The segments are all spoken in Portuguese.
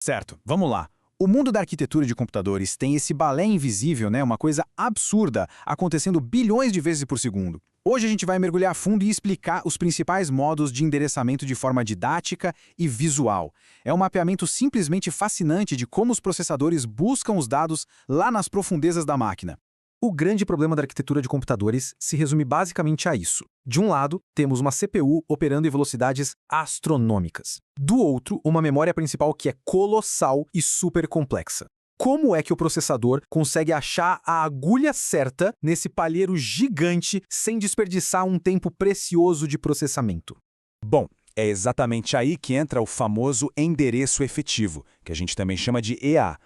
Certo, vamos lá. O mundo da arquitetura de computadores tem esse balé invisível, né? Uma coisa absurda, acontecendo bilhões de vezes por segundo. Hoje a gente vai mergulhar a fundo e explicar os principais modos de endereçamento de forma didática e visual. É um mapeamento simplesmente fascinante de como os processadores buscam os dados lá nas profundezas da máquina. O grande problema da arquitetura de computadores se resume basicamente a isso. De um lado, temos uma CPU operando em velocidades astronômicas. Do outro, uma memória principal que é colossal e super complexa. Como é que o processador consegue achar a agulha certa nesse palheiro gigante sem desperdiçar um tempo precioso de processamento? Bom, é exatamente aí que entra o famoso endereço efetivo, que a gente também chama de EA.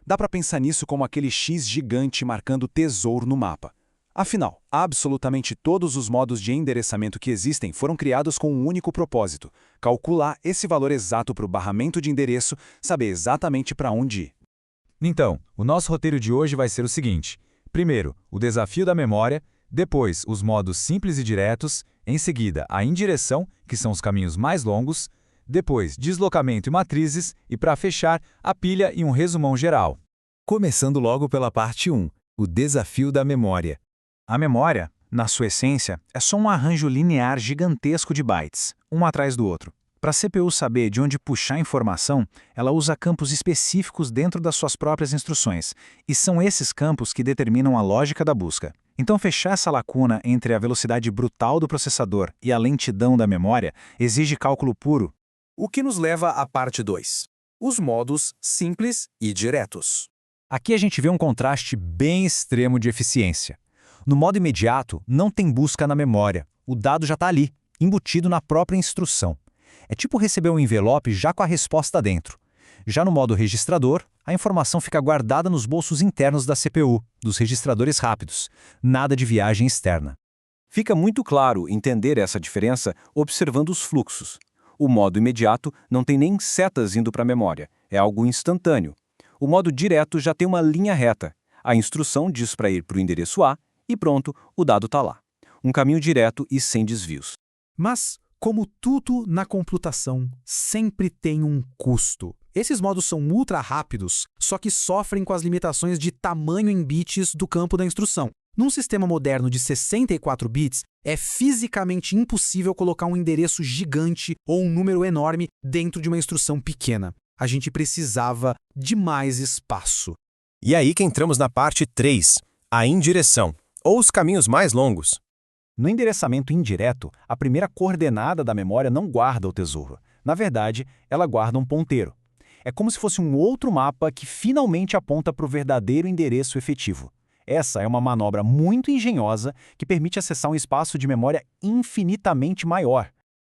Dá para pensar nisso como aquele X gigante marcando tesouro no mapa. Afinal, absolutamente todos os modos de endereçamento que existem foram criados com um único propósito: calcular esse valor exato para o barramento de endereço, saber exatamente para onde ir. Então, o nosso roteiro de hoje vai ser o seguinte. Primeiro, o desafio da memória, depois os modos simples e diretos, em seguida a indireção, que são os caminhos mais longos, depois deslocamento e matrizes e, para fechar, a pilha e um resumão geral. Começando logo pela parte 1, o desafio da memória. A memória, na sua essência, é só um arranjo linear gigantesco de bytes, um atrás do outro. Para a CPU saber de onde puxar informação, ela usa campos específicos dentro das suas próprias instruções, e são esses campos que determinam a lógica da busca. Então, fechar essa lacuna entre a velocidade brutal do processador e a lentidão da memória exige cálculo puro. O que nos leva à parte 2, os modos simples e diretos. Aqui a gente vê um contraste bem extremo de eficiência. No modo imediato, não tem busca na memória. O dado já está ali, embutido na própria instrução. É tipo receber um envelope já com a resposta dentro. Já no modo registrador, a informação fica guardada nos bolsos internos da CPU, dos registradores rápidos. Nada de viagem externa. Fica muito claro entender essa diferença observando os fluxos. O modo imediato não tem nem setas indo para a memória, é algo instantâneo. O modo direto já tem uma linha reta. A instrução diz para ir para o endereço A e pronto, o dado está lá. Um caminho direto e sem desvios. Mas, como tudo na computação, sempre tem um custo. Esses modos são ultra rápidos, só que sofrem com as limitações de tamanho em bits do campo da instrução. Num sistema moderno de 64 bits, é fisicamente impossível colocar um endereço gigante ou um número enorme dentro de uma instrução pequena. A gente precisava de mais espaço. E aí que entramos na parte 3, a indireção, ou os caminhos mais longos. No endereçamento indireto, a primeira coordenada da memória não guarda o tesouro. Na verdade, ela guarda um ponteiro. É como se fosse um outro mapa que finalmente aponta para o verdadeiro endereço efetivo. Essa é uma manobra muito engenhosa que permite acessar um espaço de memória infinitamente maior.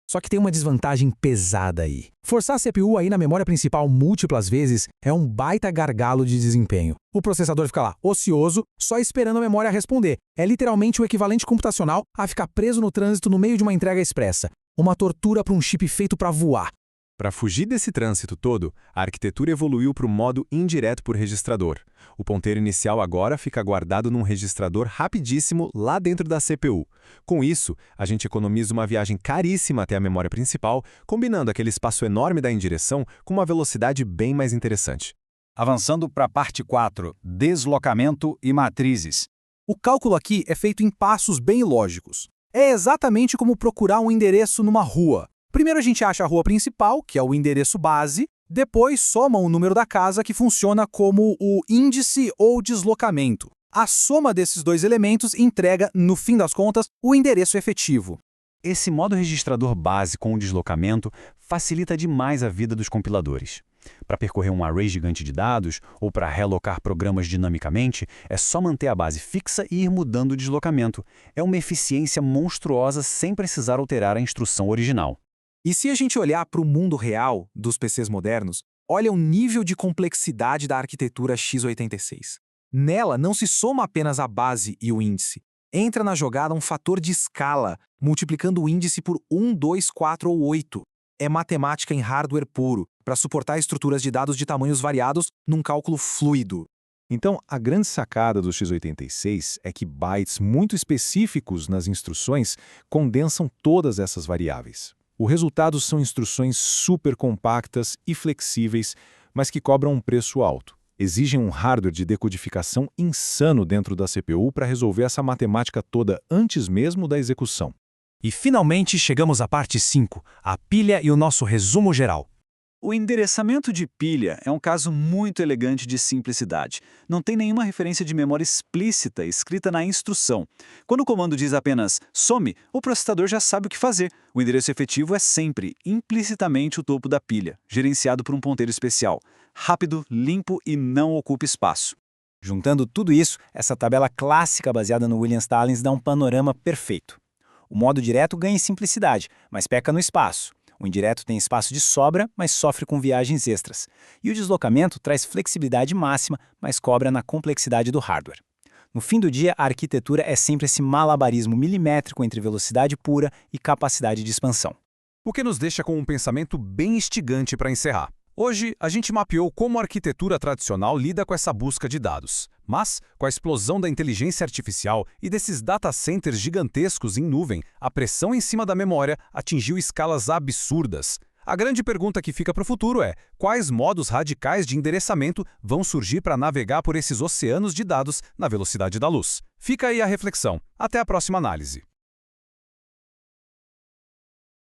Só que tem uma desvantagem pesada aí. Forçar a CPU a ir na memória principal múltiplas vezes é um baita gargalo de desempenho. O processador fica lá, ocioso, só esperando a memória responder. É literalmente o equivalente computacional a ficar preso no trânsito no meio de uma entrega expressa. Uma tortura para um chip feito para voar. Para fugir desse trânsito todo, a arquitetura evoluiu para o modo indireto por registrador. O ponteiro inicial agora fica guardado num registrador rapidíssimo lá dentro da CPU. Com isso, a gente economiza uma viagem caríssima até a memória principal, combinando aquele espaço enorme da indireção com uma velocidade bem mais interessante. Avançando para a parte 4, deslocamento e matrizes. O cálculo aqui é feito em passos bem lógicos. É exatamente como procurar um endereço numa rua. Primeiro a gente acha a rua principal, que é o endereço base, depois soma o número da casa, que funciona como o índice ou deslocamento. A soma desses dois elementos entrega, no fim das contas, o endereço efetivo. Esse modo registrador base com o deslocamento facilita demais a vida dos compiladores. Para percorrer um array gigante de dados ou para realocar programas dinamicamente, é só manter a base fixa e ir mudando o deslocamento. É uma eficiência monstruosa sem precisar alterar a instrução original. E se a gente olhar para o mundo real dos PCs modernos, olha o nível de complexidade da arquitetura x86. Nela não se soma apenas a base e o índice. Entra na jogada um fator de escala, multiplicando o índice por 1, 2, 4 ou 8. É matemática em hardware puro, para suportar estruturas de dados de tamanhos variados num cálculo fluido. Então, a grande sacada do x86 é que bytes muito específicos nas instruções condensam todas essas variáveis. O resultado são instruções super compactas e flexíveis, mas que cobram um preço alto. Exigem um hardware de decodificação insano dentro da CPU para resolver essa matemática toda antes mesmo da execução. E finalmente chegamos à parte 5, a pilha e o nosso resumo geral. O endereçamento de pilha é um caso muito elegante de simplicidade. Não tem nenhuma referência de memória explícita escrita na instrução. Quando o comando diz apenas some, o processador já sabe o que fazer. O endereço efetivo é sempre, implicitamente, o topo da pilha, gerenciado por um ponteiro especial. Rápido, limpo e não ocupa espaço. Juntando tudo isso, essa tabela clássica baseada no Williams-Stallings dá um panorama perfeito. O modo direto ganha em simplicidade, mas peca no espaço. O indireto tem espaço de sobra, mas sofre com viagens extras. E o deslocamento traz flexibilidade máxima, mas cobra na complexidade do hardware. No fim do dia, a arquitetura é sempre esse malabarismo milimétrico entre velocidade pura e capacidade de expansão. O que nos deixa com um pensamento bem instigante para encerrar. Hoje, a gente mapeou como a arquitetura tradicional lida com essa busca de dados. Mas, com a explosão da inteligência artificial e desses data centers gigantescos em nuvem, a pressão em cima da memória atingiu escalas absurdas. A grande pergunta que fica para o futuro é: quais modos radicais de endereçamento vão surgir para navegar por esses oceanos de dados na velocidade da luz? Fica aí a reflexão. Até a próxima análise.